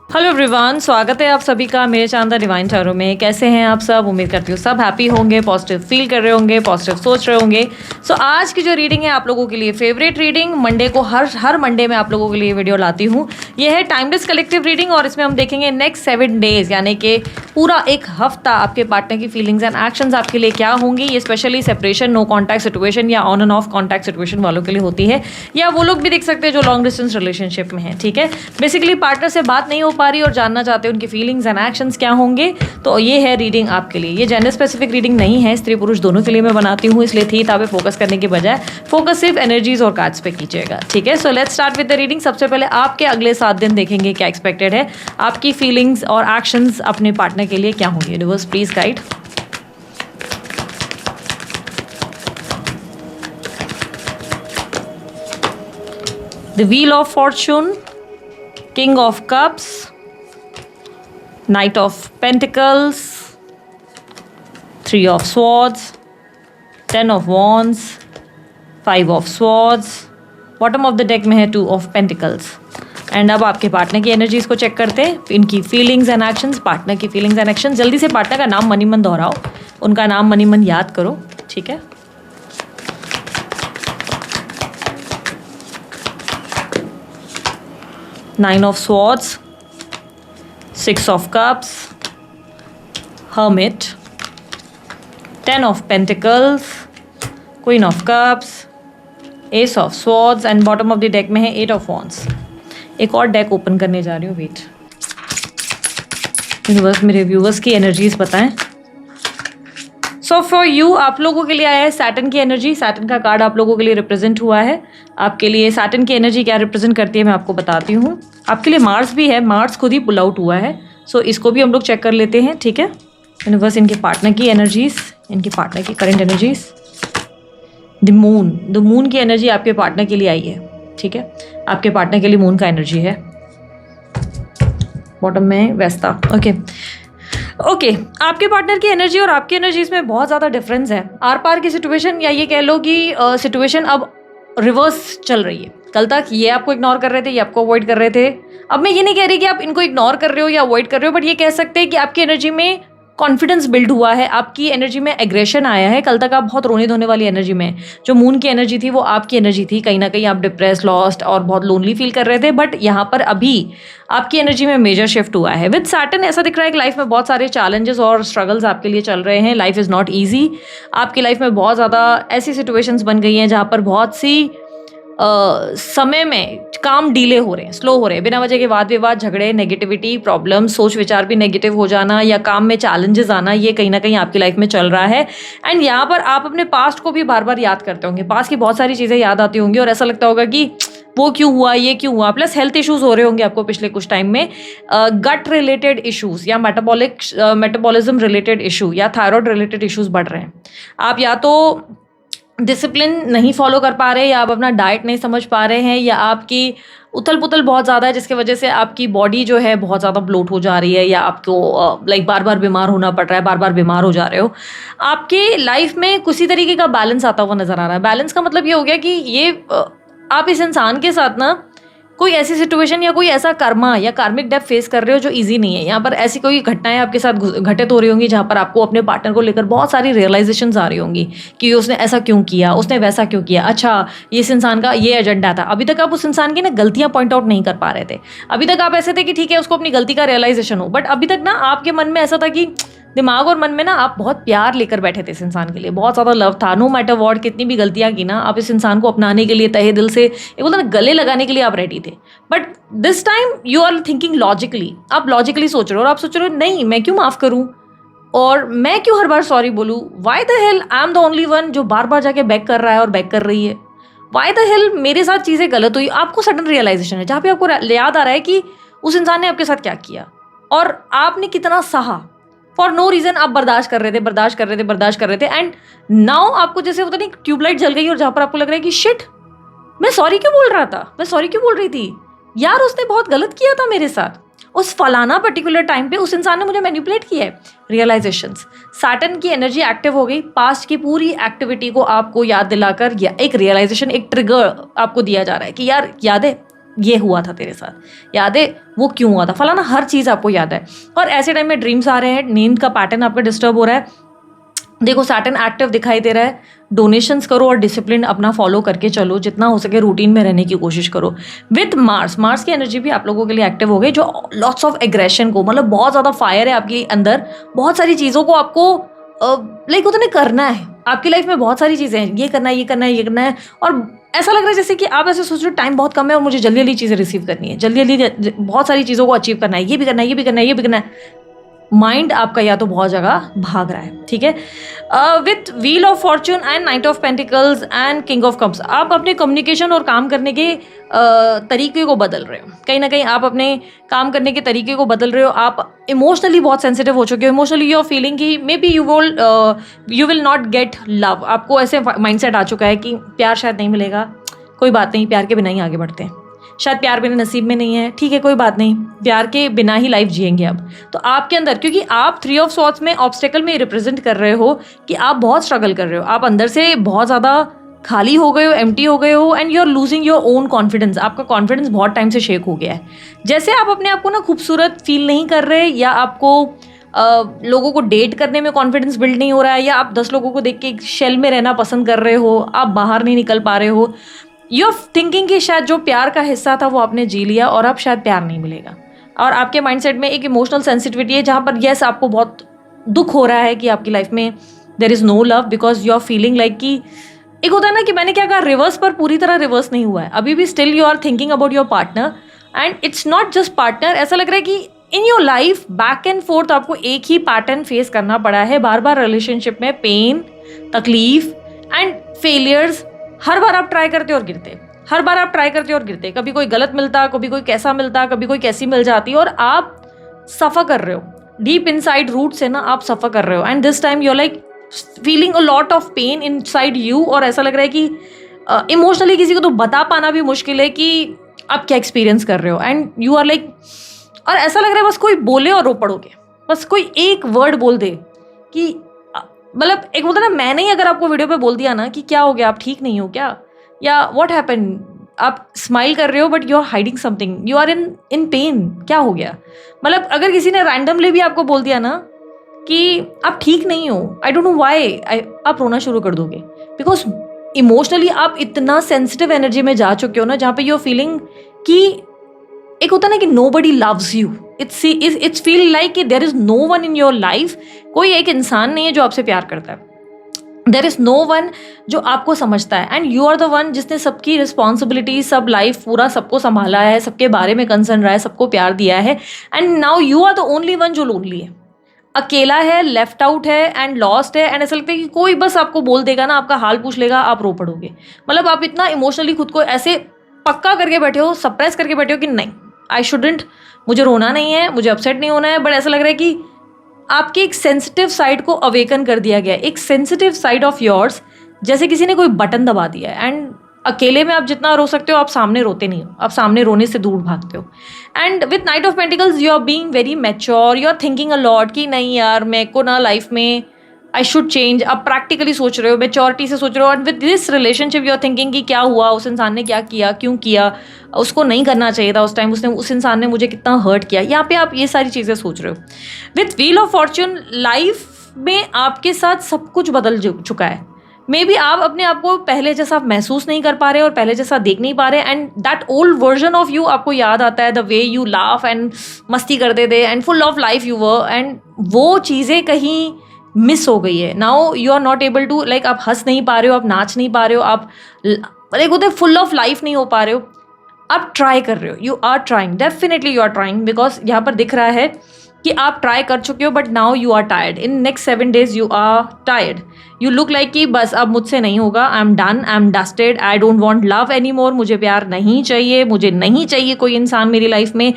Hello everyone, स्वागत है आप सभी का मेरे शानदार डिवाइन टैरो में। कैसे हैं आप सब? उम्मीद करती हूँ सब हैप्पी होंगे, पॉजिटिव फील कर रहे होंगे, पॉजिटिव सोच रहे होंगे। सो आज की जो रीडिंग है आप लोगों के लिए फेवरेट रीडिंग, मंडे को हर मंडे में आप लोगों के लिए वीडियो लाती हूँ। ये है टाइमलेस कलेक्टिव रीडिंग और इसमें हम देखेंगे नेक्स्ट 7 डेज यानी कि पूरा एक हफ्ता आपके पार्टनर की फीलिंग्स एंड एक्शंस आपके लिए क्या होंगी। ये specially separation, no contact situation या on and off contact situation वालों के लिए होती है, या वो लोग भी देख सकते हैं जो लॉन्ग डिस्टेंस रिलेशनशिप में है। ठीक है, बेसिकली पार्टनर से बात नहीं हो पा रही और जानना चाहते हैं उनकी फीलिंग्स एंड एक्शंस क्या होंगे, तो ये है रीडिंग आपके लिए। ये जेंडर स्पेसिफिक रीडिंग नहीं है, स्त्री पुरुष दोनों के लिए मैं बनाती हूँ, इसलिए थी पे फोकस करने के बजाय फोकस सिर्फ एनर्जीज और कार्ड्स पे कीजिएगा। ठीक है, so let's start with the reading. सबसे पहले आपके अगले 7 दिन देखेंगे क्या एक्सपेक्टेड है, आपकी फीलिंग्स और एक्शंस अपने पार्टनर के लिए क्या होंगे। Universe please guide. The Wheel of Fortune, King of Cups, Knight of Pentacles, 3 of Swords, 10 of Wands, 5 of Swords, bottom of the deck में है 2 of Pentacles। एंड अब आपके पार्टनर की एनर्जीज को चेक करते हैं, इनकी फीलिंग्स एंड एक्शंस, पार्टनर की फीलिंग्स एंड एक्शंस। जल्दी से पार्टनर का नाम मनी मन दोहराओ, उनका नाम मनी मन याद करो। ठीक है, Nine of Swords, 6 of Cups, Hermit, 10 of Pentacles, Queen of Cups, Ace of Swords and bottom of the deck में है 8 of Wands। एक और डेक ओपन करने जा रही हूँ, वेट। यूनिवर्स मेरे व्यूवर्स की एनर्जीज बताएं। सो फॉर यू, आप लोगों के लिए आया है सैटर्न की एनर्जी। सैटर्न का कार्ड आप लोगों के लिए रिप्रेजेंट हुआ है। आपके लिए सैटर्न की एनर्जी क्या रिप्रेजेंट करती है मैं आपको बताती हूँ। आपके लिए मार्स भी है, मार्स खुद ही पुल आउट हुआ है, सो इसको भी हम लोग चेक कर लेते हैं। ठीक है, यूनिवर्स इनके पार्टनर की एनर्जीज, इनके पार्टनर की करंट एनर्जीज। द मून की एनर्जी आपके पार्टनर के लिए आई है। ठीक है, आपके पार्टनर के लिए मून का एनर्जी है। बॉटम में वेस्टा। ओके, आपके पार्टनर की एनर्जी और आपकी एनर्जीज में बहुत ज़्यादा डिफरेंस है। आर पार की सिचुएशन, या ये कह लो कि सिचुएशन अब रिवर्स चल रही है। कल तक ये आपको इग्नोर कर रहे थे, ये आपको अवॉइड कर रहे थे। अब मैं ये नहीं कह रही कि आप इनको इग्नोर कर रहे हो या अवॉइड कर रहे हो, बट ये कह सकते हैं कि आपकी एनर्जी में कॉन्फिडेंस बिल्ड हुआ है, आपकी एनर्जी में एग्रेशन आया है। कल तक आप बहुत रोने धोने वाली एनर्जी में, जो मून की एनर्जी थी वो आपकी एनर्जी थी। कहीं ना कहीं आप डिप्रेस, लॉस्ट और बहुत लोनली फील कर रहे थे, बट यहाँ पर अभी आपकी एनर्जी में मेजर शिफ्ट हुआ है। विद सैटर्न ऐसा दिख रहा है कि लाइफ में बहुत सारे चैलेंजेस और स्ट्रगल्स आपके लिए चल रहे हैं। Life is not easy. आपकी लाइफ में बहुत ज़्यादा ऐसी सिचुएशंस बन गई हैं जहाँ पर बहुत सी समय में काम डीले हो रहे हैं, स्लो हो रहे हैं, बिना वजह के वाद विवाद, झगड़े, नेगेटिविटी, प्रॉब्लम, सोच विचार भी नेगेटिव हो जाना या काम में चैलेंजेस आना, ये कहीं ना कहीं आपकी लाइफ में चल रहा है। एंड यहाँ पर आप अपने पास्ट को भी बार बार याद करते होंगे, पास्ट की बहुत सारी चीज़ें याद आती होंगी और ऐसा लगता होगा कि वो क्यों हुआ, ये क्यों हुआ। प्लस हेल्थ इश्यूज हो रहे होंगे आपको पिछले कुछ टाइम में, गट रिलेटेड इश्यूज या मेटाबॉलिज्म रिलेटेड इशू या थायराइड रिलेटेड इश्यूज बढ़ रहे हैं। आप या तो डिसिप्लिन नहीं फॉलो कर पा रहे, या आप अपना डाइट नहीं समझ पा रहे हैं, या आपकी उथल पुथल बहुत ज़्यादा है जिसकी वजह से आपकी बॉडी जो है बहुत ज़्यादा ब्लोट हो जा रही है, या आपको बार बार बीमार होना पड़ रहा है, बार बार बीमार हो जा रहे हो। आपके लाइफ में किसी तरीके का बैलेंस आता हुआ नज़र आ रहा है। बैलेंस का मतलब ये हो गया कि ये आप इस इंसान के साथ ना कोई ऐसी सिचुएशन या कोई ऐसा कर्मा या कार्मिक डेथ फेस कर रहे हो जो इजी नहीं है। यहाँ पर ऐसी कोई घटनाएं आपके साथ घटित हो रही होंगी जहाँ पर आपको अपने पार्टनर को लेकर बहुत सारी रियलाइजेशंस आ रही होंगी कि उसने ऐसा क्यों किया, उसने वैसा क्यों किया, अच्छा इस इंसान का ये एजेंडा था। अभी तक आप उस इंसान की ना गलतियाँ पॉइंट आउट नहीं कर पा रहे थे। अभी तक आप ऐसे थे कि ठीक है उसको अपनी गलती का रियलाइजेशन हो, बट अभी तक ना आपके मन में ऐसा था कि दिमाग और मन में ना आप बहुत प्यार लेकर बैठे थे इस इंसान के लिए, बहुत ज़्यादा लव था। नो मैटर व्हाट, कितनी भी गलतियाँ की ना, आप इस इंसान को अपनाने के लिए तहे दिल से, एक बोलते ना गले लगाने के लिए आप रेडी थे। But this time you are thinking logically, आप लॉजिकली सोच रहे हो और आप सोच रहे हो नहीं मैं क्यों माफ़ करूँ और मैं क्यों हर बार सॉरी बोलूँ। Why the hell I am the only one जो बार बार जाके बैक कर रहा है और बैक कर रही है। वाई द हेल मेरे साथ चीज़ें गलत हुई। आपको सडन रियलाइजेशन है जहाँ पे आपको याद आ रहा है कि उस इंसान ने आपके साथ क्या किया और आपने कितना सहा। फॉर नो रीज़न आप बर्दाश्त कर रहे थे एंड नाउ आपको जैसे होता नहीं ट्यूबलाइट जल गई और जहाँ पर आपको लग रहा है कि शिट मैं सॉरी क्यों बोल रहा था, मैं सॉरी क्यों बोल रही थी यार, उसने बहुत गलत किया था मेरे साथ, उस फलाना पर्टिकुलर टाइम पे उस इंसान ने मुझे मैनिपुलेट किया है। रियलाइजेशंस, सैटर्न की एनर्जी एक्टिव हो गई, पास्ट की पूरी एक्टिविटी को आपको याद दिलाकर एक रियलाइजेशन, एक ट्रिगर आपको दिया जा रहा है कि यार याद है ये हुआ था तेरे साथ, याद है वो क्यों हुआ था, फलाना, हर चीज़ आपको याद है। और ऐसे टाइम में ड्रीम्स आ रहे हैं, नींद का पैटर्न आपका डिस्टर्ब हो रहा है, देखो सैटर्न एक्टिव दिखाई दे रहा है, डोनेशंस करो और डिसिप्लिन अपना फॉलो करके चलो, जितना हो सके रूटीन में रहने की कोशिश करो। विथ मार्स की एनर्जी भी आप लोगों के लिए एक्टिव हो गई, जो लॉट्स ऑफ एग्रेशन को, मतलब बहुत ज़्यादा फायर है आपके अंदर, बहुत सारी चीज़ों को आपको लाइक उतने करना है। आपकी लाइफ में बहुत सारी चीज़ें हैं, ये करना है, ये करना है, ये करना है, और ऐसा लग रहा है जैसे कि आप ऐसे सोच रहे हो टाइम बहुत कम है और मुझे जल्दी जल्दी चीज़ें रिसीव करनी है, जल्दी जल्दी बहुत सारी चीज़ों को अचीव करना है, ये भी करना है, ये भी करना है, ये भी करना है। माइंड आपका या तो बहुत जगह भाग रहा है, ठीक है। With wheel of Fortune and night of pentacles and king of cups, आप अपने कम्युनिकेशन और काम करने के तरीके को बदल रहे हो, कहीं ना कहीं आप अपने काम करने के तरीके को बदल रहे हो। आप इमोशनली बहुत सेंसिटिव हो चुके हो, इमोशनली यू आर फीलिंग कि may be you will not get love. आपको ऐसे माइंडसेट आ चुका है कि प्यार शायद नहीं मिलेगा, कोई बात नहीं, प्यार के बिना ही आगे बढ़ते हैं, शायद प्यार मेरे नसीब में नहीं है, ठीक है कोई बात नहीं, प्यार के बिना ही लाइफ जिएंगे अब। तो आपके अंदर, क्योंकि आप 3 ऑफ सॉर्ड्स में ऑब्स्टेकल में रिप्रेजेंट कर रहे हो कि आप बहुत स्ट्रगल कर रहे हो, आप अंदर से बहुत ज़्यादा खाली हो गए हो, एम्प्टी हो गए हो, and you are losing your own confidence. आपका कॉन्फिडेंस बहुत टाइम से शेक हो गया है, जैसे आप अपने आप को ना खूबसूरत फील नहीं कर रहे, या आपको लोगों को डेट करने में कॉन्फिडेंस बिल्ड नहीं हो रहा है, या आप 10 लोगों को देख के एक शेल में रहना पसंद कर रहे हो, आप बाहर नहीं निकल पा रहे हो। यू आर थिंकिंग कि शायद जो प्यार का हिस्सा था वो आपने जी लिया और अब शायद प्यार नहीं मिलेगा, और आपके माइंडसेट में एक इमोशनल सेंसिटिविटी है जहाँ पर यस आपको बहुत दुख हो रहा है कि आपकी लाइफ में there is no love, because you are feeling like कि एक होता है ना कि मैंने क्या कहा, रिवर्स पर पूरी तरह रिवर्स नहीं हुआ है, अभी भी still you are thinking about your partner, and it's not just partner. ऐसा लग रहा है कि in your life back and forth आपको एक ही पैटर्न फेस करना पड़ा है, बार बार रिलेशनशिप में पेन, तकलीफ एंड फेलियर्स। हर बार आप ट्राई करते और गिरते, हर बार आप ट्राई करते और गिरते, कभी कोई गलत मिलता, कभी कोई कैसा मिलता, कभी कोई कैसी मिल जाती, और आप सफ़र कर रहे हो डीप इनसाइड रूट से ना, आप सफ़र कर रहे हो, and this time you are like feeling a lot of pain inside you, और ऐसा लग रहा है कि इमोशनली किसी को तो बता पाना भी मुश्किल है कि आप क्या एक्सपीरियंस कर रहे हो, एंड यू आर लाइक, और ऐसा लग रहा है बस कोई बोले और रो पड़ोगे, बस कोई एक वर्ड बोल दे कि मतलब एक बोलता ना, मैंने ही अगर आपको वीडियो पे बोल दिया ना कि क्या हो गया, आप ठीक नहीं हो क्या, या व्हाट हैपन, आप स्माइल कर रहे हो but you are hiding something, you are in pain, क्या हो गया। मतलब अगर किसी ने रैंडमली भी आपको बोल दिया ना कि आप ठीक नहीं हो, आई डोंट नो व्हाई, आप रोना शुरू कर दोगे, बिकॉज इमोशनली आप इतना सेंसिटिव एनर्जी में जा चुके हो ना, जहाँ पे यू आर फीलिंग कि एक होता है ना कि nobody loves you, it's feel like कि there is no one in your life, कोई एक इंसान नहीं है जो आपसे प्यार करता है, there is no one जो आपको समझता है, and you are the one जिसने सबकी रिस्पॉन्सिबिलिटी, सब लाइफ पूरा सबको संभाला है, सबके बारे में कंसर्न रहा है, सबको प्यार दिया है, and now you are the only one जो लोनली है, अकेला है, लेफ्ट आउट है एंड लॉस्ट है, एंड ऐसा लगता है कि कोई बस आपको बोल देगा ना, आपका हाल पूछ लेगा, आप रो पड़ोगे। मतलब आप इतना इमोशनली खुद को ऐसे पक्का करके बैठे हो, सप्रेस करके बैठे हो कि नहीं, आई शुडेंट, मुझे रोना नहीं है, मुझे अपसेट नहीं होना है, बट ऐसा लग रहा है कि आपकी एक सेंसिटिव साइड को अवेकन कर दिया गया है, एक सेंसिटिव साइड ऑफ योर्स, जैसे किसी ने कोई बटन दबा दिया है, एंड अकेले में आप जितना रो सकते हो आप सामने रोते नहीं हो, आप सामने रोने से दूर भागते हो। And with knight of pentacles you are being very mature, you are thinking a lot कि नहीं यार मेरे को ना लाइफ में आई शुड चेंज, आप प्रैक्टिकली सोच रहे हो, मेच्योरिटी से सोच रहे हो, and with this relationship you are thinking कि क्या हुआ, उस इंसान ने क्या किया, क्यों किया, उसको नहीं करना चाहिए था उस टाइम, उसने, उस इंसान ने मुझे कितना हर्ट किया, यहाँ पे आप ये सारी चीज़ें सोच रहे हो। With wheel of Fortune life में आपके साथ सब कुछ बदल चुका है, मे बी आप अपने आप को पहले जैसा महसूस नहीं कर पा रहे और पहले जैसा देख नहीं पा रहे, and that old version of you आपको याद आता है, the way you laugh and मस्ती करते थे and full of life you were, and वो चीज़ें कहीं मिस हो गई है। Now you are not able to, like आप हंस नहीं पा रहे हो, आप नाच नहीं पा रहे हो, आप लाइक होते फुल ऑफ लाइफ नहीं हो पा रहे हो, आप ट्राई कर रहे हो, you are trying, definitely you are trying, because यहाँ पर दिख रहा है कि आप ट्राई कर चुके हो, but now you are tired, in next 7 days you are tired, you look like कि बस अब मुझसे नहीं होगा, I am done, I am dusted, I don't want love any more, मुझे प्यार नहीं चाहिए, मुझे नहीं चाहिए कोई इंसान मेरी लाइफ में,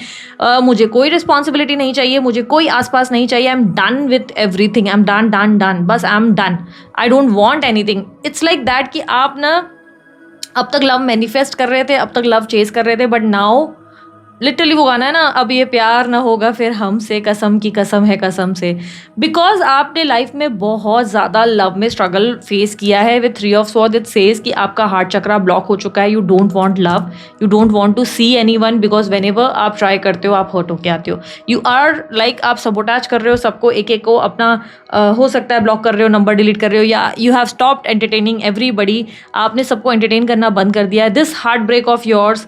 मुझे कोई रिस्पॉन्सिबिलिटी नहीं चाहिए, मुझे कोई आसपास नहीं चाहिए, I am done with everything, I am done done done, बस I am done, I don't want anything. It's like that कि आप ना अब तक लव मैनिफेस्ट कर रहे थे, अब तक लव चेज कर रहे थे, बट नाउ लिटरली वो गाना है ना, अब ये प्यार ना होगा फिर हमसे, कसम की कसम है कसम से। बिकॉज आपने लाइफ में बहुत ज़्यादा लव में स्ट्रगल फेस किया है with three of swords. It says कि आपका हार्ट चक्रा ब्लॉक हो चुका है, you don't want love, you don't want to see anyone, because whenever आप ट्राई करते हो आप हर्ट होके आते हो। यू आर लाइक आप सबोटाज कर रहे हो सबको, एक एक को अपना हो सकता है ब्लॉक कर रहे हो, नंबर डिलीट कर रहे हो, या you have stopped entertaining everybody, आपने सबको एंटरटेन करना बंद कर दिया है। This heart break of yours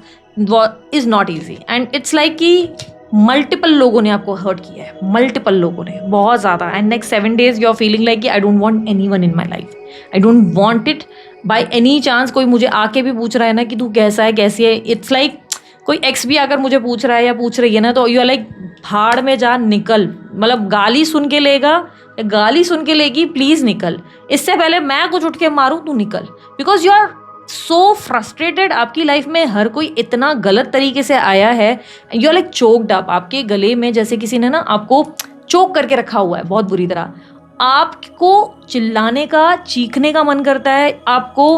is not easy and it's like कि मल्टीपल लोगों ने आपको हर्ट किया है, मल्टीपल लोगों ने, बहुत ज़्यादा। And next 7 days you are feeling like कि I don't want anyone in my life, I don't want it by any chance. कोई मुझे आके भी पूछ रहा है ना कि तू कैसा है कैसी है, इट्स लाइक कोई एक्स भी अगर मुझे पूछ रहा है या पूछ रही है ना, तो यू आर लाइक भाड़ में जा, निकल। मतलब गाली सुन के लेगा, गाली सुन के लेगी, प्लीज़ निकल, इससे पहले मैं कुछ उठ के मारूं, तू निकल। Because you are so frustrated, आपकी लाइफ में हर कोई इतना गलत तरीके से आया है, you are like choked up, आपके गले में जैसे किसी ने ना आपको चोक करके रखा हुआ है बहुत बुरी तरह। आपको चिल्लाने का, चीखने का मन करता है, आपको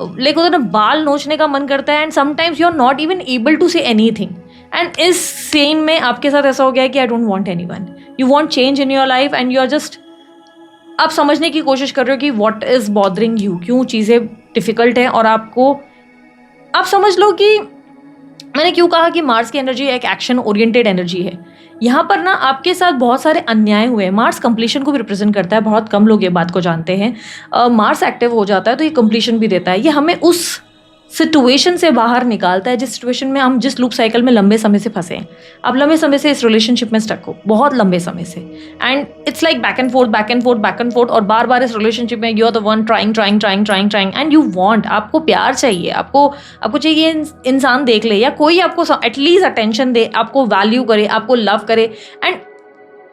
लाइक होता है ना बाल नोचने का मन करता है, and sometimes you are not even able to say anything. And इस सीन में आपके साथ ऐसा हो गया है कि I don't want anyone, you want change in your life and you are just, आप समझने की कोशिश कर रहे हो कि व्हाट इज बॉदरिंग यू, क्यों चीज़ें डिफ़िकल्ट हैं। और आपको, आप समझ लो कि मैंने क्यों कहा कि मार्स की एनर्जी एक एक्शन ओरिएंटेड एनर्जी है। यहाँ पर ना आपके साथ बहुत सारे अन्याय हुए हैं। मार्स कंप्लीशन को भी रिप्रेजेंट करता है, बहुत कम लोग ये बात को जानते हैं। मार्स एक्टिव हो जाता है तो ये कंप्लीशन भी देता है, ये हमें उस सिचुएशन से बाहर निकालता है जिस सिचुएशन में हम, जिस लूप साइकिल में लंबे समय से फंसे हैं। आप लंबे समय से इस रिलेशनशिप में स्टक हो, बहुत लंबे समय से, and it's like back and forth back and forth back and forth, और बार बार इस रिलेशनशिप में you are the one trying trying trying trying trying and you want, आपको प्यार चाहिए, आपको चाहिए इंसान देख ले या कोई आपको एटलीस्ट अटेंशन दे, आपको वैल्यू करे, आपको लव करे। एंड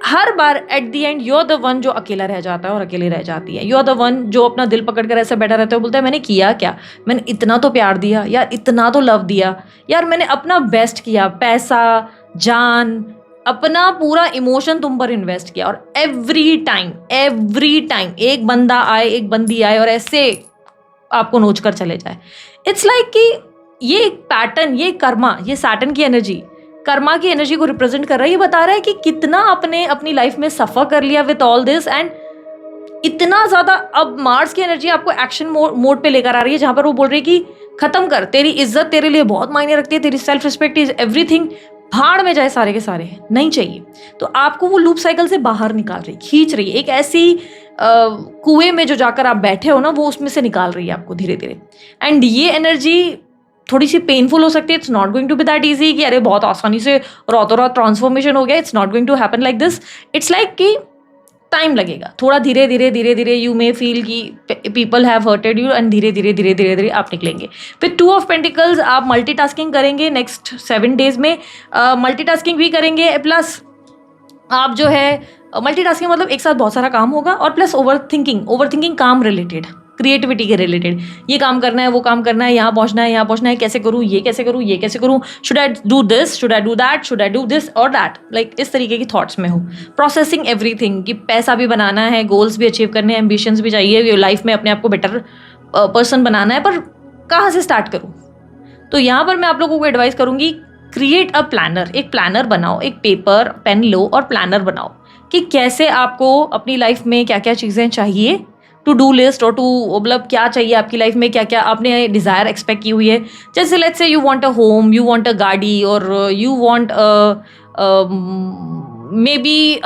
हर बार at the end you are the one जो अकेला रह जाता है और अकेली रह जाती है। यू आर द वन जो अपना दिल पकड़ कर ऐसे बैठा रहता है, बोलता है मैंने किया क्या, मैंने इतना तो प्यार दिया यार, इतना तो लव दिया यार, मैंने अपना बेस्ट किया, पैसा, जान, अपना पूरा इमोशन तुम पर इन्वेस्ट किया, और एवरी टाइम एक बंदा आए, एक बंदी आए और ऐसे आपको नोच कर चले जाए। इट्स लाइक कि ये एक पैटर्न, ये कर्मा, ये सैटर्न की एनर्जी, कर्मा की एनर्जी को रिप्रेजेंट कर रहा है। ये बता रहा है कि कितना आपने अपनी लाइफ में सफ़र कर लिया विथ ऑल दिस, एंड इतना ज़्यादा अब मार्स की एनर्जी आपको एक्शन मोड पे लेकर आ रही है, जहाँ पर वो बोल रही है कि खत्म कर, तेरी इज्जत तेरे लिए बहुत मायने रखती है, तेरी सेल्फ रिस्पेक्ट इज एवरीथिंग, भाड़ में जाए सारे के सारे, नहीं चाहिए। तो आपको वो लूप साइकिल से बाहर निकाल रही, खींच रही है, एक ऐसी कुएं में जो जाकर आप बैठे हो ना, वो उसमें से निकाल रही है आपको धीरे धीरे। एंड ये एनर्जी थोड़ी सी पेनफुल हो सकती है, it's not going to be that easy कि अरे बहुत आसानी से रातों रात ट्रांसफॉर्मेशन हो गया, it's not going to happen like this. It's like कि टाइम लगेगा, थोड़ा धीरे धीरे यू मे फील कि people have hurted you, and धीरे धीरे आप निकलेंगे। फिर 2 ऑफ पेंटिकल्स, आप मल्टीटास्किंग करेंगे नेक्स्ट 7 days में, मल्टीटास्किंग भी करेंगे, प्लस आप जो है मल्टीटास्किंग मतलब एक साथ बहुत सारा काम होगा, और प्लस ओवरथिंकिंग काम रिलेटेड, क्रिएटिविटी के रिलेटेड, ये काम करना है, वो काम करना है, यहाँ पहुँचना है, कैसे करूँ, ये कैसे करूँ, should I do this, should I do that, should I do this और दैट, लाइक इस तरीके की थॉट्स में हूँ। प्रोसेसिंग एवरीथिंग, कि पैसा भी बनाना है, गोल्स भी अचीव करने हैं, एम्बिशंस भी चाहिए, लाइफ में अपने आप को बेटर पर्सन बनाना है, पर कहाँ से स्टार्ट करूँ। तो यहाँ पर मैं आप लोगों को एडवाइस करूँगी, क्रिएट अ प्लानर, एक प्लानर बनाओ, एक पेपर पेन लो और प्लानर बनाओ कि कैसे आपको अपनी लाइफ में क्या क्या चीज़ें चाहिए, टू डू लिस्ट, और टू मतलब क्या चाहिए आपकी लाइफ में, क्या क्या आपने डिज़ायर एक्सपेक्ट की हुई है। जैसे let's say you want a home, you want a गाड़ी, और यू वांट मे बी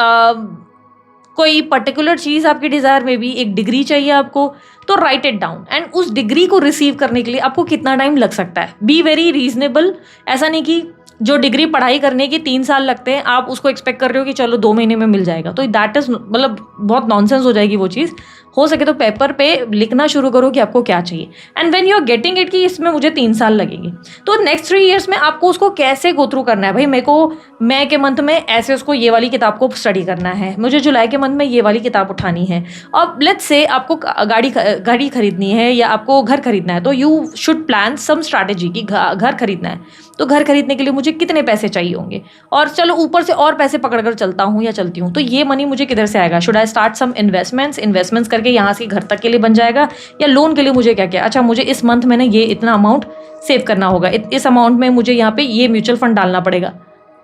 कोई पर्टिकुलर चीज़ आपकी डिज़ायर में भी, एक डिग्री चाहिए आपको, तो राइट इट डाउन। एंड उस डिग्री को रिसीव करने के लिए आपको कितना टाइम लग सकता है, बी वेरी रीजनेबल। ऐसा नहीं कि जो डिग्री पढ़ाई करने के 3 साल लगते हैं, आप उसको एक्सपेक्ट कर रहे हो कि चलो 2 महीने में मिल जाएगा, तो दैट इज़ मतलब बहुत नॉनसेंस हो जाएगी वो चीज़। हो सके तो पेपर पे लिखना शुरू करो कि आपको क्या चाहिए, and when you are getting it कि इसमें मुझे 3 साल लगेंगे, तो नेक्स्ट 3 years में आपको उसको कैसे गो थ्रू करना है। भाई मेरे को मई के मंथ में ऐसे उसको ये वाली किताब को स्टडी करना है, मुझे जुलाई के मंथ में ये वाली किताब उठानी है, और लेट्स से आपको गाड़ी खरीदनी है या आपको घर खरीदना है, तो you should plan some strategy कि घर खरीदना है, तो घर खरीदने के लिए मुझे कितने पैसे चाहिए होंगे, और चलो ऊपर से और पैसे पकड़ कर चलता हूँ या चलती हूँ, तो ये मनी मुझे किधर से आएगा, should I start some investments करके करके यहाँ से घर तक के लिए बन जाएगा, या लोन के लिए मुझे क्या क्या, अच्छा मुझे इस मंथ में ना ये इतना अमाउंट सेव करना होगा, इस अमाउंट में मुझे यहाँ पे ये म्यूचुअल फंड डालना पड़ेगा।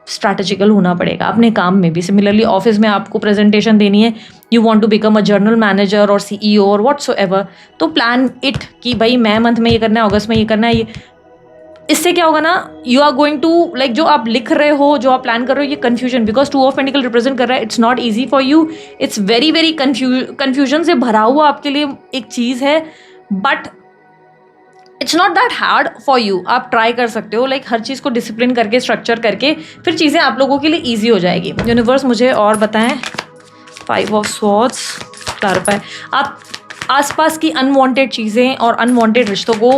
स्ट्रैटेजिकल होना पड़ेगा अपने काम में भी। सिमिलरली ऑफिस में आपको प्रेजेंटेशन देनी है, you want to become a general manager और सीईओ और व्हाटसोएवर, तो प्लान इट कि भाई मैं मंथ में ये करना है, अगस्त में ये करना है। ये इससे क्या होगा ना, you are going to like जो आप लिख रहे हो, जो आप प्लान कर रहे हो, ये confusion, because 2 of pentacle represent कर रहा है, it's not easy for you, it's very very confusion से भरा हुआ आपके लिए एक चीज़ है, but it's not that hard for you. आप ट्राई कर सकते हो, लाइक हर चीज़ को डिसिप्लिन करके, स्ट्रक्चर करके, फिर चीज़ें आप लोगों के लिए ईजी हो जाएगी। यूनिवर्स मुझे और बताएं, 5 ऑफ स्वॉर्ड्स क्लैरिफाई। आप आसपास की अनवांटेड चीज़ें और अनवांटेड रिश्तों को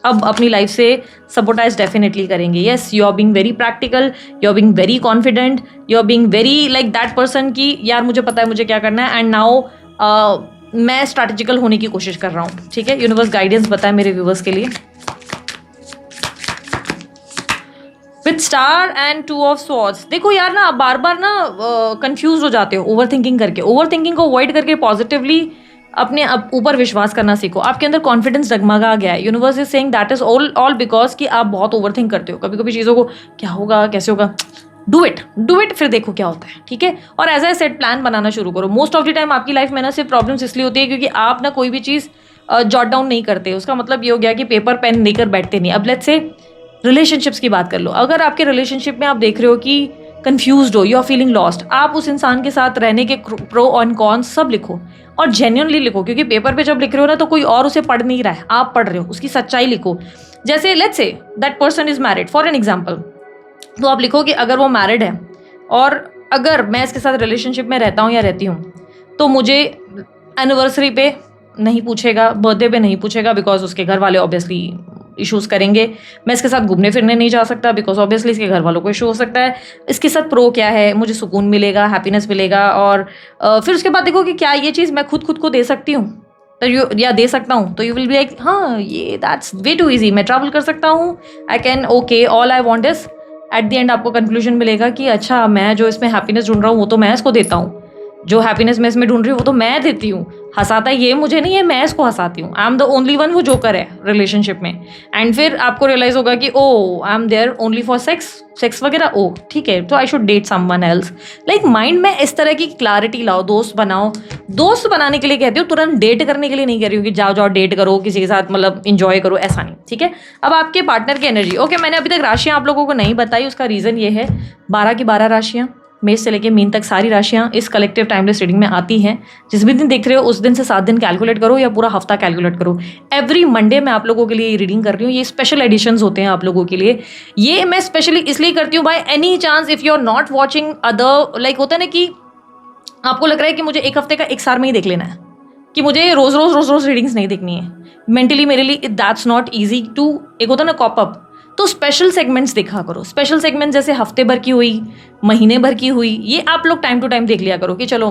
अब अपनी लाइफ से सबोटाइज डेफिनेटली करेंगे। Yes, you are being very practical, you are being very confident, you are being very like that person की यार मुझे पता है मुझे क्या करना है, एंड नाउ मैं स्ट्रैटेजिकल होने की कोशिश कर रहा हूँ। ठीक है, यूनिवर्स गाइडेंस बताए मेरे व्यूवर्स के लिए। With star and 2 of swords, देखो यार ना, आप बार बार ना कंफ्यूज हो जाते हो ओवर थिंकिंग करके। ओवर थिंकिंग को अवॉइड करके पॉजिटिवली अपने ऊपर विश्वास करना सीखो। आपके अंदर कॉन्फिडेंस डगमगा गया है। Universe is saying that is all because कि आप बहुत ओवर थिंक करते हो कभी कभी चीज़ों को, क्या होगा कैसे होगा। डू इट, फिर देखो क्या होता है। ठीक है, और एज आई सेड प्लान बनाना शुरू करो। मोस्ट ऑफ द टाइम आपकी लाइफ में ना सिर्फ प्रॉब्लम्स इसलिए होती है क्योंकि आप ना कोई भी चीज़ जॉट डाउन नहीं करते। उसका मतलब ये हो गया कि पेपर पेन लेकर बैठते नहीं। अब लेट्स से रिलेशनशिप्स की बात कर लो। अगर आपके रिलेशनशिप में आप देख रहे हो कि कंफ्यूज्ड हो, यू आर फीलिंग लॉस्ट, आप उस इंसान के साथ रहने के प्रो और कॉन्स सब लिखो और जेन्युइनली लिखो, क्योंकि पेपर पे जब लिख रहे हो ना तो कोई और उसे पढ़ नहीं रहा है, आप पढ़ रहे हो, उसकी सच्चाई लिखो। जैसे let's say that person is married for an example, तो आप लिखो कि अगर वो मैरिड है और अगर मैं इसके साथ रिलेशनशिप में रहता हूँ या रहती हूँ तो मुझे एनिवर्सरी पे नहीं पूछेगा, बर्थडे पे नहीं पूछेगा, बिकॉज उसके घर वाले ऑब्वियसली इश्यूज़ करेंगे। मैं इसके साथ घूमने फिरने नहीं जा सकता बिकॉज ऑब्वियसली इसके घर वालों को इशू हो सकता है। इसके साथ प्रो क्या है, मुझे सुकून मिलेगा, हैप्पीनेस मिलेगा। और फिर उसके बाद देखो कि क्या ये चीज़ मैं खुद को दे सकती हूँ तो या दे सकता हूँ, तो यू विल बी लाइक हाँ ये दैट्स वे टू ईजी, मैं ट्रैवल कर सकता हूँ, I can, okay, all I want is. Eight the and आपको कंक्लूजन मिलेगा कि अच्छा मैं जो इसमें हैप्पीनेस ढूंढ रहा हूँ वो तो मैं इसको देता हूँ, जो हैप्पीनेस मैं इसमें ढूंढ रही हूँ वो तो मैं देती हूँ। हंसाता ये मुझे नहीं है, मैं इसको हंसाती हूँ। I am the only one वो जोकर है रिलेशनशिप में। एंड फिर आपको रियलाइज होगा कि oh I am there only for sex वगैरह, ओ ठीक है तो I should date someone else. Like mind में इस तरह की क्लैरिटी लाओ, दोस्त बनाओ। दोस्त बनाने के लिए कहती हूँ, तुरंत डेट करने के लिए नहीं कह रही हूँ कि जाओ डेट करो किसी के साथ, मतलब इंजॉय करो, ऐसा नहीं। ठीक है, अब आपके पार्टनर की एनर्जी। ओके, मैंने अभी तक राशियाँ आप लोगों को नहीं बताई, उसका रीज़न ये है 12 की 12 राशियाँ, मेष से लेके मीन तक सारी राशियां इस कलेक्टिव टाइमलेस रीडिंग में आती हैं। जिस भी दिन देख रहे हो उस दिन से 7 दिन कैलकुलेट करो या पूरा हफ्ता कैलकुलेट करो। एवरी मंडे मैं आप लोगों के लिए रीडिंग कर रही हूँ। ये स्पेशल एडिशंस होते हैं आप लोगों के लिए। ये मैं स्पेशली इसलिए करती हूँ, by any chance if you are not watching other, like होता है ना कि आपको लग रहा है कि मुझे एक हफ्ते का एक साल में ही देख लेना है, कि मुझे रोज रोज रीडिंग्स नहीं देखनी है। मेंटली मेरे लिए दैट्स नॉट ईजी टू, एक होता है ना कॉप अप, तो स्पेशल सेगमेंट्स देखा करो। स्पेशल सेगमेंट जैसे हफ्ते भर की हुई, महीने भर की हुई, ये आप लोग टाइम टू टाइम देख लिया करो कि चलो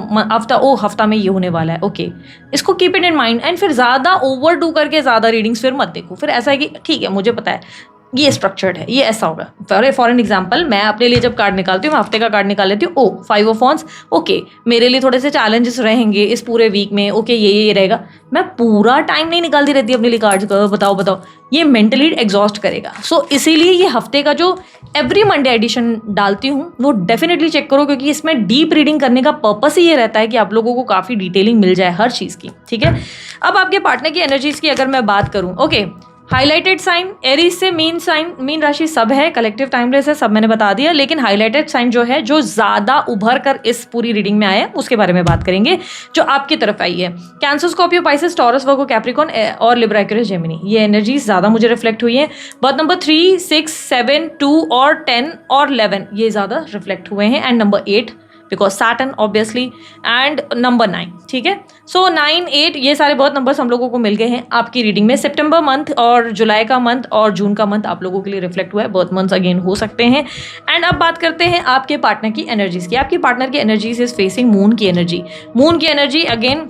हफ्ता में ये होने वाला है, ओके, इसको keep it in mind. And फिर ज़्यादा ओवर डू करके ज़्यादा रीडिंग्स फिर मत देखो। फिर ऐसा है कि ठीक है मुझे पता है ये स्ट्रक्चर्ड है, ये ऐसा होगा। फॉर एन एग्जाम्पल मैं अपने लिए जब कार्ड निकालती हूँ, मैं हफ्ते का कार्ड निकाल लेती हूँ, ओ 5 ऑफ वॉन्ड्स, ओके मेरे लिए थोड़े से चैलेंजेस रहेंगे इस पूरे वीक में, ओके ये रहेगा। मैं पूरा टाइम नहीं निकालती रहती अपने लिए कार्ड्स का, बताओ ये मेंटली एग्जॉस्ट करेगा। सो इसीलिए ये हफ्ते का जो एवरी मंडे एडिशन डालती हूँ वो डेफिनेटली चेक करो, क्योंकि इसमें डीप रीडिंग करने का पर्पस ही ये रहता है कि आप लोगों को काफ़ी डिटेलिंग मिल जाए हर चीज़ की। ठीक है, अब आपके पार्टनर की एनर्जीज की अगर मैं बात करूँ, ओके, हाईलाइटेड साइन एरीज से मीन साइन, मीन राशि सब है, कलेक्टिव टाइमलेस है, सब मैंने बता दिया। लेकिन हाईलाइटेड साइन जो है, जो ज़्यादा उभर कर इस पूरी रीडिंग में आया है, उसके बारे में बात करेंगे, जो आपकी तरफ आई है। कैंसर, स्कॉर्पियो, पाइसेस, टॉरस, वर्गो, कैप्रिकॉर्न और लिब्रा, एक्वेरियस, जेमिनी, ये एनर्जीज ज़्यादा मुझे रिफ्लेक्ट हुई है। बर्थ नंबर 3, 6, 7, 2 और 10 और 11 ये ज़्यादा रिफ्लेक्ट हुए हैं। And number 8 because Saturn obviously, and number 9। ठीक है, सो 9, 8 ये सारे बर्थ नंबर्स हम लोगों को मिल गए हैं आपकी रीडिंग में। सितंबर मंथ और जुलाई का मंथ और जून का मंथ आप लोगों के लिए रिफ्लेक्ट हुआ है। बर्थ मंथ्स अगेन हो सकते हैं। एंड अब बात करते हैं आपके पार्टनर की एनर्जीज की। आपकी पार्टनर की एनर्जीज इज फेसिंग मून की एनर्जी। मून की एनर्जी अगेन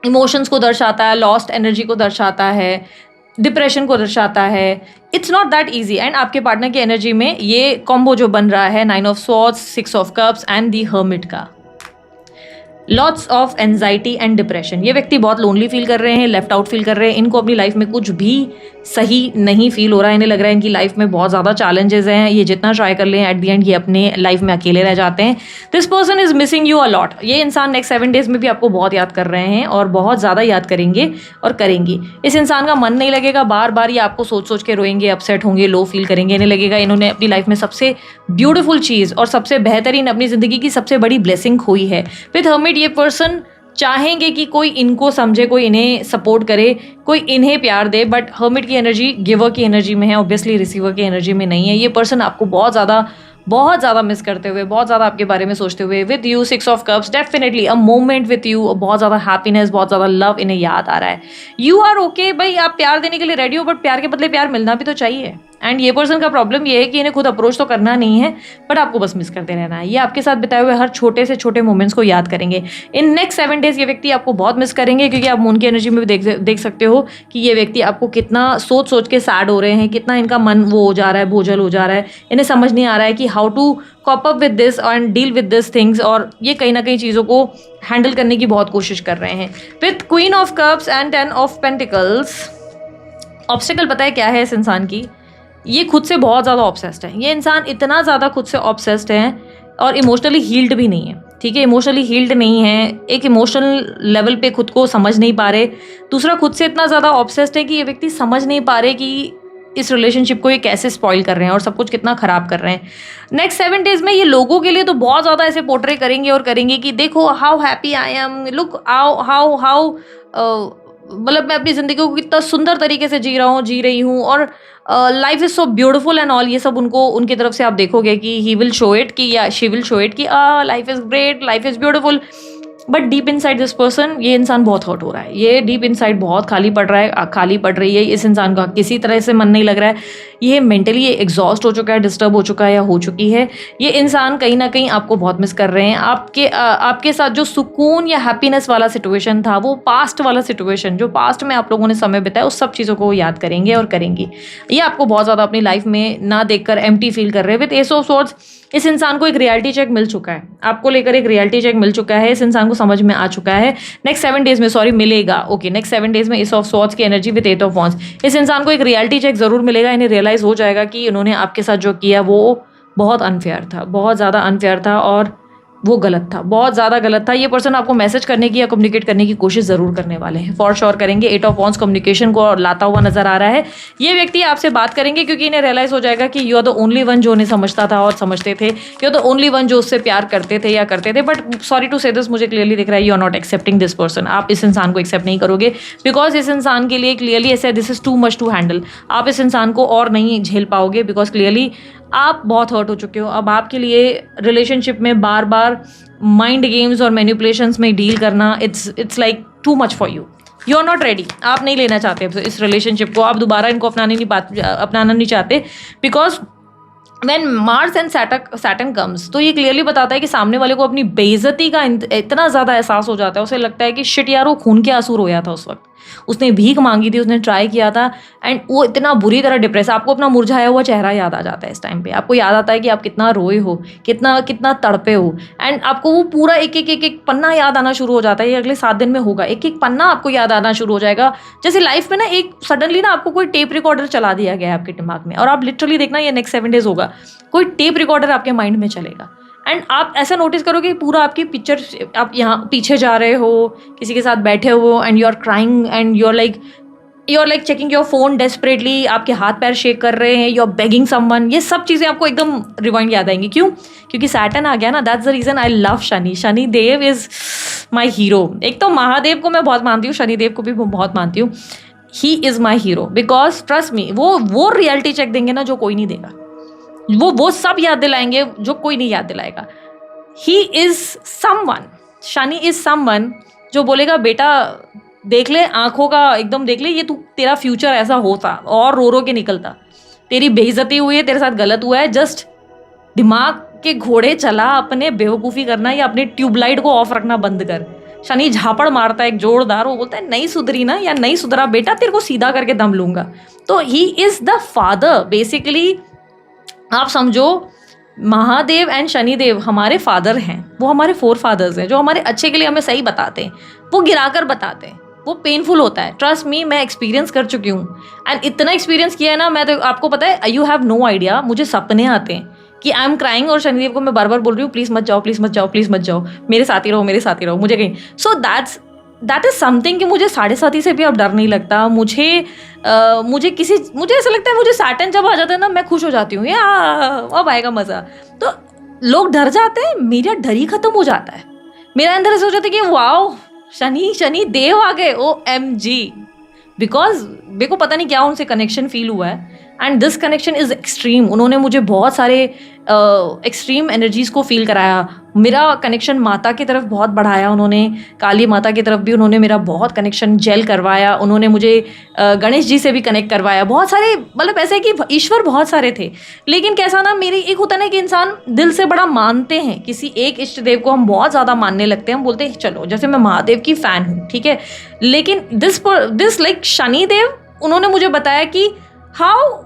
इमोशंस को दर्शाता है, लॉस्ट एनर्जी को दर्शाता है, डिप्रेशन को दर्शाता है। It's not that easy. And आपके पार्टनर की एनर्जी में ये कॉम्बो जो बन रहा है 9 of swords, 6 of cups and the hermit का, lots of anxiety and depression. ये व्यक्ति बहुत लोनली फील कर रहे हैं, लेफ्ट आउट फील कर रहे हैं, इनको अपनी लाइफ में कुछ भी सही नहीं फील हो रहा है, इन्हें लग रहा है इनकी लाइफ में बहुत ज़्यादा चैलेंजेस हैं, ये जितना ट्राई कर लें एट द एंड ये अपने लाइफ में अकेले रह जाते हैं। This person is missing you a lot. ये इंसान नेक्स्ट 7 डेज में भी आपको बहुत याद कर रहे हैं और बहुत ज़्यादा याद करेंगे और करेंगी। इस इंसान का मन नहीं लगेगा, बार बार ये आपको सोच सोच के रोएंगे, अपसेट होंगे, लो फील करेंगे, इन्हें लगेगा इन्होंने अपनी लाइफ में सबसे ब्यूटीफुल चीज़ और सबसे बेहतरीन अपनी ज़िंदगी की सबसे बड़ी ब्लेसिंग खोई है। विद हर्मिट ये पर्सन चाहेंगे कि कोई इनको समझे, कोई इन्हें सपोर्ट करे, कोई इन्हें प्यार दे, बट हर्मिट की एनर्जी गिवर की एनर्जी में है, ऑब्वियसली रिसीवर की एनर्जी में नहीं है। ये पर्सन आपको बहुत ज़्यादा मिस करते हुए, बहुत ज़्यादा आपके बारे में सोचते हुए, with you 6 of cups, definitely a moment with you, बहुत ज़्यादा हैप्पीनेस, बहुत ज़्यादा लव इन्हें याद आ रहा है। यू आर ओके भाई, आप प्यार देने के लिए रेडी हो, बट प्यार के बदले प्यार मिलना भी तो चाहिए। एंड ये पर्सन का प्रॉब्लम ये है कि इन्हें खुद अप्रोच तो करना नहीं है, बट आपको बस मिस करते रहना है। ये आपके साथ बिताए हुए हर छोटे से छोटे मोमेंट्स को याद करेंगे। इन नेक्स्ट 7 डेज ये व्यक्ति आपको बहुत मिस करेंगे, क्योंकि आप मून की एनर्जी में भी देख सकते हो कि ये व्यक्ति आपको कितना सोच सोच के सैड हो रहे हैं, कितना इनका मन वो हो जा रहा है, बोझल हो जा रहा है, इन्हें समझ नहीं आ रहा है कि how to cope up with this and deal with this things, और ये कहीं ना कहीं चीज़ों को हैंडल करने की बहुत कोशिश कर रहे हैं। With queen of cups and 10 of pentacles, obstacle पता है क्या है इस इंसान की? ये खुद से बहुत ज़्यादा ऑब्सेस्ड है। ये इंसान इतना ज़्यादा खुद से ऑब्सेस्ड है और इमोशनली हील्ड भी नहीं है, ठीक है, इमोशनली हील्ड नहीं है, एक इमोशनल लेवल पे खुद को समझ नहीं पा रहे। दूसरा, खुद से इतना ज़्यादा ऑब्सेस्ड है कि ये व्यक्ति समझ नहीं पा रहे कि इस रिलेशनशिप को ये कैसे स्पॉइल कर रहे हैं और सब कुछ कितना ख़राब कर रहे हैं। नेक्स्ट 7 डेज में ये लोगों के लिए तो बहुत ज़्यादा ऐसे पोर्ट्रे करेंगे और करेंगे कि देखो how happy I am, look how मतलब मैं अपनी ज़िंदगी को कितना सुंदर तरीके से जी रही हूँ, और life is so beautiful and all. ये सब उनको उनकी तरफ से आप देखोगे कि ही विल शो इट कि या शी विल शो इट कि life is great, life is beautiful, but deep inside this person, ये इंसान बहुत हर्ट हो रहा है। ये डीप इनसाइड बहुत खाली पड़ रहा है, खाली पड़ रही है। इस इंसान का किसी तरह से मन नहीं लग रहा है, ये मेंटली एग्जॉस्ट हो चुका है, डिस्टर्ब हो चुका है या हो चुकी है। ये इंसान कहीं ना कहीं आपको बहुत मिस कर रहे हैं। आपके साथ जो सुकून या हैप्पीनेस वाला सिचुएशन था, वो पास्ट वाला सिचुएशन, जो पास्ट में आप लोगों ने समय बिताया, उस सब चीज़ों को याद करेंगे और करेंगी। ये आपको बहुत ज़्यादा अपनी लाइफ में ना देखकर एम्प्टी फील कर रहे हैं। विद एस ऑफ स्वॉर्ड्स, इस इंसान को एक रियलिटी चेक मिल चुका है, आपको लेकर एक रियलिटी चेक मिल चुका है, इस इंसान को समझ में आ चुका है। नेक्स्ट 7 डेज में, सॉरी मिलेगा, ओके, नेक्स्ट 7 डेज में इस ऑफ स्वॉर्ड्स की एनर्जी विद 8 ऑफ वॉन्ड्स, इस इंसान को एक रियलिटी चेक जरूर मिलेगा। इन्हें रियलाइज हो जाएगा कि इन्होंने आपके साथ जो किया वो बहुत अनफेयर था, बहुत ज़्यादा अनफेयर था और वो गलत था, बहुत ज़्यादा गलत था। ये पर्सन आपको मैसेज करने की या कम्युनिकेट करने की कोशिश ज़रूर करने वाले हैं, फॉर श्योर करेंगे। 8 ऑफ वॉन्ड्स कम्युनिकेशन को लाता हुआ नजर आ रहा है। ये व्यक्ति आपसे बात करेंगे क्योंकि इन्हें रियलाइज हो जाएगा कि you are the only one जो उन्हें समझता था और समझते थे, you are the only one जो उससे प्यार करते थे या करते थे। But sorry to say this, मुझे क्लियरली दिख रहा है you are not accepting this person. आप इस इंसान को एक्सेप्ट नहीं करोगे, बिकॉज इस इंसान के लिए क्लियरली ऐसे this is too much to handle. आप इस इंसान को और नहीं झेल पाओगे, बिकॉज क्लियरली आप बहुत हर्ट हो चुके हो। अब आपके लिए रिलेशनशिप में बार बार माइंड गेम्स और मैनिपुलेशंस में डील करना, it's like too much for you are not ready. आप नहीं लेना चाहते इस रिलेशनशिप को, आप दोबारा इनको अपनाना नहीं चाहते, because when Mars and Saturn comes, तो ये क्लियरली बताता है कि सामने वाले को अपनी बेइज्जती का इतना ज़्यादा एहसास हो जाता है, उसे लगता है कि शिट यार वो खून के आंसू रोया था उस वक्त, उसने भीख मांगी थी, उसने ट्राई किया था, एंड वो इतना बुरी तरह डिप्रेस। आपको अपना मुरझाया हुआ चेहरा याद आ जाता है इस टाइम पे, आपको याद आता है कि आप कितना रोए हो, कितना तड़पे हो, एंड आपको वो पूरा एक पन्ना याद आना शुरू हो जाता है। ये अगले 7 दिन में होगा, एक पन्ना आपको याद आना शुरू हो जाएगा, जैसे लाइफ में ना एक सडनली ना आपको कोई टेप रिकॉर्डर चला दिया गया है आपके दिमाग में, और आप लिटरली देखना ये नेक्स्ट 7 डेज होगा, कोई टेप रिकॉर्डर आपके माइंड में चलेगा, एंड आप ऐसा नोटिस करोगे पूरा आपकी पिक्चर, आप यहाँ पीछे जा रहे हो, किसी के साथ बैठे हो, and you are crying and you are like checking your phone desperately, आपके हाथ पैर शेक कर रहे हैं, यू आर बेगिंग समवन। ये सब चीज़ें आपको एकदम रिवाइंड याद आएंगी। क्यों? क्योंकि सैटर्न आ गया ना, that's the reason I love Shani. Shani Dev is my hero. एक तो महादेव को मैं बहुत मानती हूँ, शनिदेव को भी बहुत मानती हूँ। He is my hero, because trust me, वो रियलिटी चेक देंगे ना जो कोई नहीं देगा, वो सब याद दिलाएंगे जो कोई नहीं याद दिलाएगा। He is someone, Shani is someone जो बोलेगा बेटा देख ले, आंखों का एकदम देख ले, ये तू तेरा फ्यूचर ऐसा होता और रो के निकलता, तेरी बेइज्जती हुई है, तेरे साथ गलत हुआ है, जस्ट दिमाग के घोड़े चला, अपने बेवकूफ़ी करना या अपने ट्यूबलाइट को ऑफ रखना बंद कर। शनि झापड़ मारता है एक जोरदार, वो बोलता है नहीं सुधरी ना, या नहीं सुधरा बेटा, तेरे को सीधा करके दम लूंगा। तो he is the father basically. आप समझो महादेव एंड शनिदेव हमारे फादर हैं, वो हमारे फोर फादर्स हैं जो हमारे अच्छे के लिए हमें सही बताते हैं, वो गिराकर बताते हैं, वो पेनफुल होता है। ट्रस्ट मी, मैं एक्सपीरियंस कर चुकी हूँ एंड इतना एक्सपीरियंस किया है ना, मैं तो आपको पता है, यू हैव नो आइडिया, मुझे सपने आते हैं कि आई एम क्राइंग और शनिदेव को मैं बार बार बोल रही हूँ प्लीज़ मत जाओ, प्लीज़ मत जाओ, प्लीज़ मत जाओ, मेरे साथ ही रहो, मेरे साथ ही रहो, मुझे कहीं। सो दैट इज़ समथिंग कि मुझे 7:30 से भी अब डर नहीं लगता। मुझे ऐसा लगता है, मुझे सैटर्न जब आ जाता है ना, मैं खुश हो जाती हूँ, या अब आएगा मज़ा। तो लोग डर जाते हैं, मेरा डर ही खत्म हो जाता है। मेरा अंदर ऐसा हो जाता है कि वाओ, शनि देव आ गए, OMG। बिकॉज मेरे को पता नहीं क्या उनसे कनेक्शन फील हुआ है and this connection is extreme. उन्होंने मुझे बहुत सारे एक्सट्रीम एनर्जीज़ को फील कराया। मेरा कनेक्शन माता की तरफ बहुत बढ़ाया उन्होंने, काली माता की तरफ भी उन्होंने मेरा बहुत कनेक्शन जेल करवाया। उन्होंने मुझे गणेश जी से भी कनेक्ट करवाया। बहुत सारे, मतलब ऐसे कि ईश्वर बहुत सारे थे, लेकिन कैसा ना, मेरी एक होता ना कि इंसान दिल से बड़ा मानते हैं, किसी एक इष्ट देव को हम बहुत ज़्यादा मानने लगते हैं। हम बोलते हैं चलो, जैसे मैं महादेव की फ़ैन हूँ, ठीक है, लेकिन दिस लाइक शनिदेव, उन्होंने मुझे बताया कि how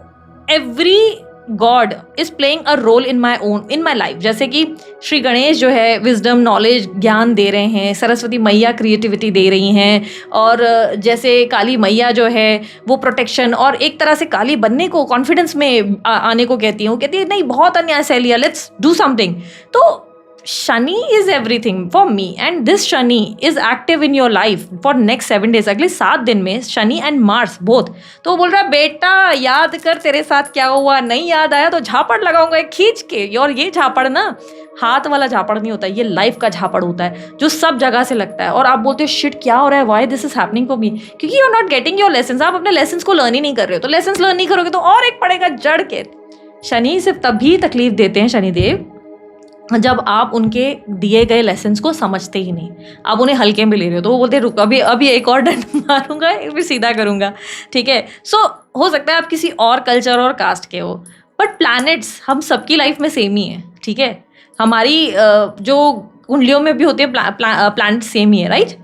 every god is playing a role in my life. जैसे कि श्री गणेश जो है विजडम, नॉलेज, ज्ञान दे रहे हैं, सरस्वती मैया क्रिएटिविटी दे रही हैं, और जैसे काली मैया जो है वो प्रोटेक्शन और एक तरह से काली बनने को, कॉन्फिडेंस में आने को कहती हैं। वो कहती है नहीं, बहुत अन्याय सह लिया, लेट्स डू समथिंग। तो Shani is everything for me and this Shani is active in your life for next 7 days, अगले 7 दिन में शनि एंड मार्स बोथ। तो वो बोल रहा है बेटा याद कर तेरे साथ क्या हुआ, नहीं याद आया तो झापड़ लगाऊंगा एक खींच के। और ये झापड़ ना हाथ वाला झापड़ नहीं होता, ये लाइफ का झापड़ होता है जो सब जगह से लगता है। और आप बोलते हो शिट क्या हो रहा है, why this is happening for me, क्योंकि you are not getting your lessons. आप अपने लेसन्स को लर्न ही नहीं कर रहे हो, तो लेसन्स लर्न नहीं करोगे तो और एक पड़ेगा जड़ के। शनि सिर्फ तभी तकलीफ देते हैं शनिदेव जब आप उनके दिए गए लेसन्स को समझते ही नहीं, आप उन्हें हल्के में ले रहे हो। तो वो बोलते हैं रुक, अभी एक और डंड मारूंगा, फिर सीधा करूंगा, ठीक है। सो हो सकता है आप किसी और कल्चर और कास्ट के हो, बट प्लैनेट्स हम सबकी लाइफ में सेम ही है, ठीक है। हमारी जो कुंडलियों में भी होते हैं प्लैनेट सेम ही है, राइट।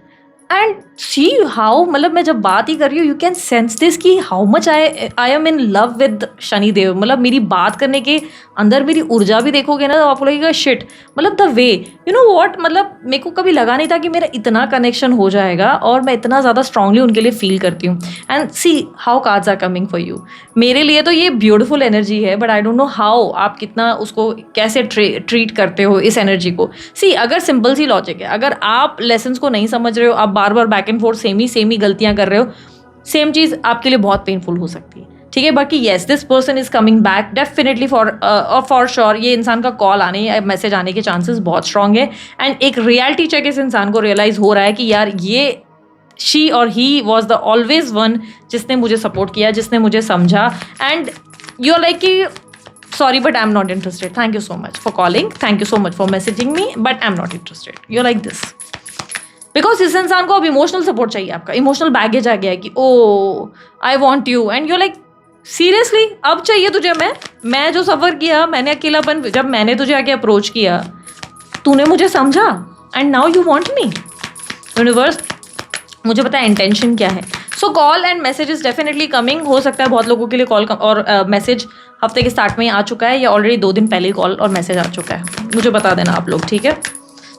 एंड सी हाउ, मतलब मैं जब बात ही कर रही हूँ, यू कैन सेंस दिस कि how much I am in love with Shanidev. मतलब मेरी बात करने के अंदर मेरी ऊर्जा भी देखोगे ना तो आपको लगेगा शिट, मतलब the way, you know what, मतलब मेरे को कभी लगा नहीं था कि मेरा इतना कनेक्शन हो जाएगा और मैं इतना ज़्यादा स्ट्रांगली उनके लिए फील करती हूँ। And see how cards are coming for you. मेरे लिए तो ये ब्यूटीफुल एनर्जी है, but I don't know how आप कितना उसको कैसे ट्रीट करते हो इस एनर्जी को। सी अगर सिंपल सी लॉजिक है, अगर आप लेसन्स को नहीं समझ रहे हो, आप बार बार बैक एंड फोर्थ सेम ही गलतियां कर रहे हो, सेम चीज़ आपके लिए बहुत पेनफुल हो सकती है, ठीक है। बाकी yes, this person is coming back definitely for sure. ये इंसान का कॉल आने या मैसेज आने के चांसेस बहुत स्ट्रांग है। एंड एक रियलिटी चेक इस इंसान को रियलाइज हो रहा है कि यार ये शी और he was the always one जिसने मुझे सपोर्ट किया, जिसने मुझे समझा। एंड यू आर लाइक कि sorry but I'm not interested, thank you so much for calling, thank you so much for messaging me, but I'm not interested, you're like this because इस इंसान को अब emotional support चाहिए। आपका emotional baggage आ गया है कि oh I want you, and you like seriously अब चाहिए तुझे। मैं जो सफ़र किया, मैंने अकेलापन, जब मैंने तुझे आके अप्रोच किया तूने मुझे समझा and now you want me. Universe मुझे पता है इंटेंशन क्या है। So call and message is definitely coming. हो सकता है बहुत लोगों के लिए कॉल और मैसेज हफ्ते के स्टार्ट में ही आ चुका है या ऑलरेडी 2 दिन पहले कॉल और मैसेज आ चुका है, मुझे बता देना आप लोग, ठीक है।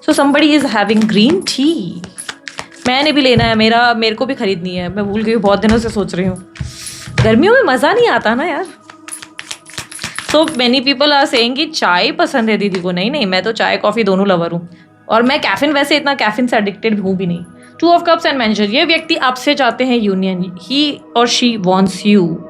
So somebody is having green tea, मैंने भी लेना है, मेरे को भी खरीदनी है। मैं भूल गई, बहुत दिनों से सोच रही हूँ। गर्मियों में मज़ा नहीं आता ना यार। So many people are saying कि चाय पसंद है दीदी को। नहीं, मैं तो चाय कॉफ़ी दोनों लवर हूँ, और मैं कैफिन, वैसे इतना कैफिन से एडिक्टेड हूँ भी नहीं। 2 of Cups एंड मैनेजर, ये व्यक्ति आपसे चाहते हैं यूनियन, ही और she wants you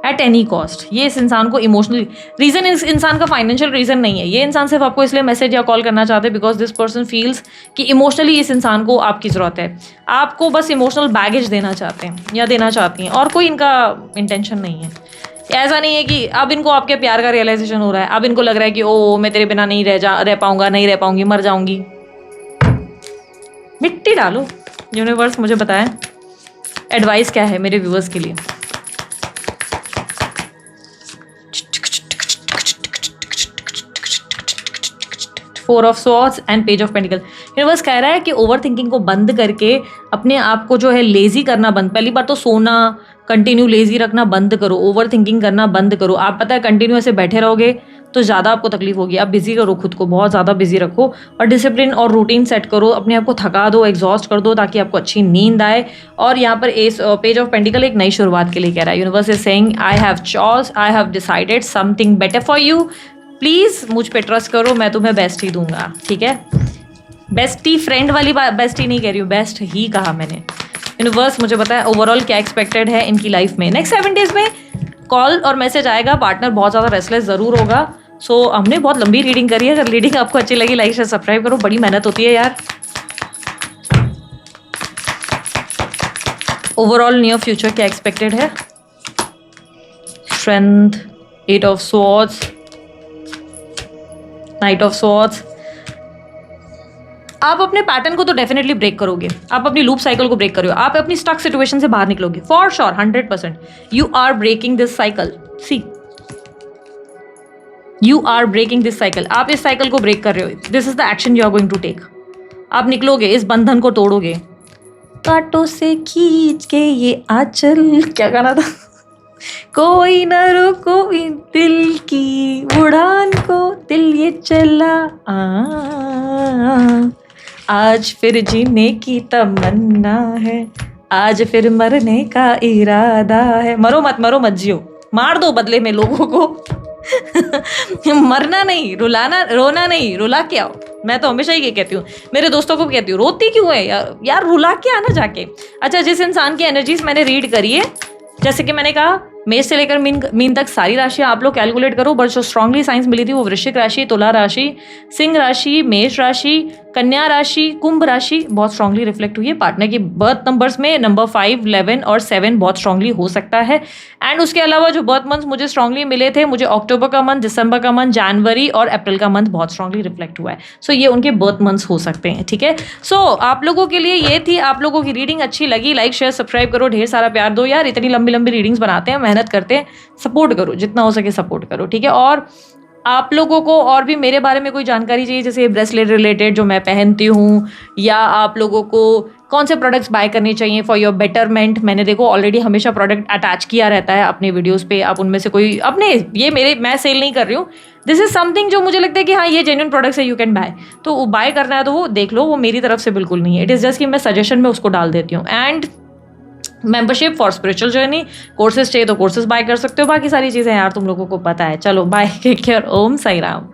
at any cost. ये इस इंसान को इमोशनल रीज़न, इस इंसान का फाइनेंशियल रीज़न नहीं है। ये इंसान सिर्फ आपको इसलिए मैसेज या कॉल करना चाहते हैं बिकॉज दिस पर्सन फील्स कि इमोशनली इस इंसान को आपकी ज़रूरत है। आपको बस इमोशनल बैगेज देना चाहते हैं या देना चाहती हैं, और कोई इनका इंटेंशन नहीं है। ऐसा नहीं है कि अब इनको आपके प्यार का रियलाइजेशन हो रहा है, अब इनको लग रहा है कि ओ मैं तेरे बिना नहीं रह पाऊँगा, नहीं रह पाऊँगी, मर जाऊँगी। मिट्टी डालो। यूनिवर्स मुझे बताएं एडवाइस क्या है मेरे व्यूअर्स के लिए। Four of Swords and page of pentacle. Universe कह रहा है कि ओवर थिंकिंग को बंद करके अपने आप को जो है लेजी करना बंद। पहली बार तो सोना कंटिन्यू लेजी रखना बंद करो, ओवर थिंकिंग करना बंद करो। आप पता है कंटिन्यू ऐसे बैठे रहोगे तो ज़्यादा आपको तकलीफ होगी। आप बिजी करो खुद को, बहुत ज़्यादा बिजी रखो और डिसिप्लिन और रूटीन सेट करो, अपने आप को थका दो, एग्जॉस्ट कर दो ताकि आपको अच्छी नींद आए। और यहाँ पर एस पेज ऑफ पेंटिकल एक नई शुरुआत के लिए कह रहा है। Universe is saying I have choice, I have decided something better for you. Please मुझ पे ट्रस्ट करो, मैं तुम्हें बेस्ट ही दूंगा, ठीक है। बेस्टी फ्रेंड वाली बात, बेस्टी नहीं कह रही हूँ, बेस्ट ही कहा मैंने। यूनिवर्स मुझे पता है ओवरऑल क्या एक्सपेक्टेड है इनकी लाइफ में। नेक्स्ट 7 डेज में कॉल और मैसेज आएगा, पार्टनर बहुत ज़्यादा रेस्टलेस ज़रूर होगा। सो हमने बहुत लंबी रीडिंग करी है। अगर रीडिंग आपको अच्छी लगी लाइक शेयर सब्सक्राइब करो, बड़ी मेहनत होती है यार। ओवरऑल नियर फ्यूचर क्या एक्सपेक्टेड है? Strength, 8 of swords, night of swords. आप अपने पैटर्न को तो डेफिनेटली ब्रेक करोगे, आप अपनी लूप साइकिल को ब्रेक करोगे, आप अपनी स्टक सिचुएशन से बाहर निकलोगे for sure 100%। You are breaking this cycle, see you are breaking this cycle. आप इस साइकिल को ब्रेक कर रहे हो, this is the action you are going to take. आप निकलोगे, इस बंधन को तोड़ोगे। कांटों से खींच के ये आंचल, क्या गाना था? कोई न रोको दिल की उड़ान को, दिल ये चला आज फिर जीने की तमन्ना है, आज फिर मरने का इरादा है। मरो मत जियो, मार दो बदले में लोगों को। मरना नहीं, रुलाना, रोना नहीं, रुला के आओ। मैं तो हमेशा ही ये कहती हूँ, मेरे दोस्तों को भी कहती हूँ, रोती क्यों है यार, रुला के आना जाके। अच्छा, जिस इंसान की एनर्जीज मैंने रीड करी है, जैसे कि मैंने कहा मेष से लेकर मीन तक सारी राशियां आप लोग कैलकुलेट करो, बट जो स्ट्रांगली साइंस मिली थी वो वृश्चिक राशि, तुला राशि, सिंह राशि, मेष राशि, कन्या राशि, कुंभ राशि बहुत स्ट्रांगली रिफ्लेक्ट हुई है। पार्टनर की बर्थ नंबर्स में नंबर 5, 11 और 7 बहुत स्ट्रांगली हो सकता है। एंड उसके अलावा जो बर्थ मंथ मुझे स्ट्रांगली मिले थे, मुझे अक्टूबर का मंथ, दिसंबर का मंथ, जनवरी और अप्रैल का मंथ बहुत स्ट्रांगली रिफ्लेक्ट हुआ है। सो ये उनके बर्थ मंथ्स हो सकते हैं, ठीक है। सो आप लोगों के लिए ये थी, आप लोगों की रीडिंग अच्छी लगी लाइक शेयर सब्सक्राइब करो, ढेर सारा प्यार दो यार। इतनी लंबी लंबी रीडिंग्स बनाते हैं, मेहनत करते हैं, सपोर्ट करो जितना हो सके, सपोर्ट करो, ठीक है। और आप लोगों को और भी मेरे बारे में कोई जानकारी चाहिए, जैसे ब्रेसलेट रिलेटेड जो मैं पहनती हूँ, या आप लोगों को कौन से प्रोडक्ट्स बाय करने चाहिए फॉर योर बेटरमेंट, मैंने देखो ऑलरेडी हमेशा प्रोडक्ट अटैच किया रहता है अपने वीडियोस पे। आप उनमें से कोई अपने, ये मेरे, मैं सेल नहीं कर रही हूँ, दिस इज समथिंग जो मुझे लगता है कि हाँ ये जेन्युइन प्रोडक्ट्स है, यू कैन बाय। तो बाय करना है तो वो देख लो, वो मेरी तरफ से बिल्कुल नहीं है, इट इज़ जस्ट कि मैं सजेशन में उसको डाल देती हूँ। And membership for spiritual journey, courses चाहिए तो कोर्सेज बाय कर सकते हो, बाकी सारी चीज़ें यार तुम लोगों को पता है। चलो बाय, टेक केयर, ओम साई राम।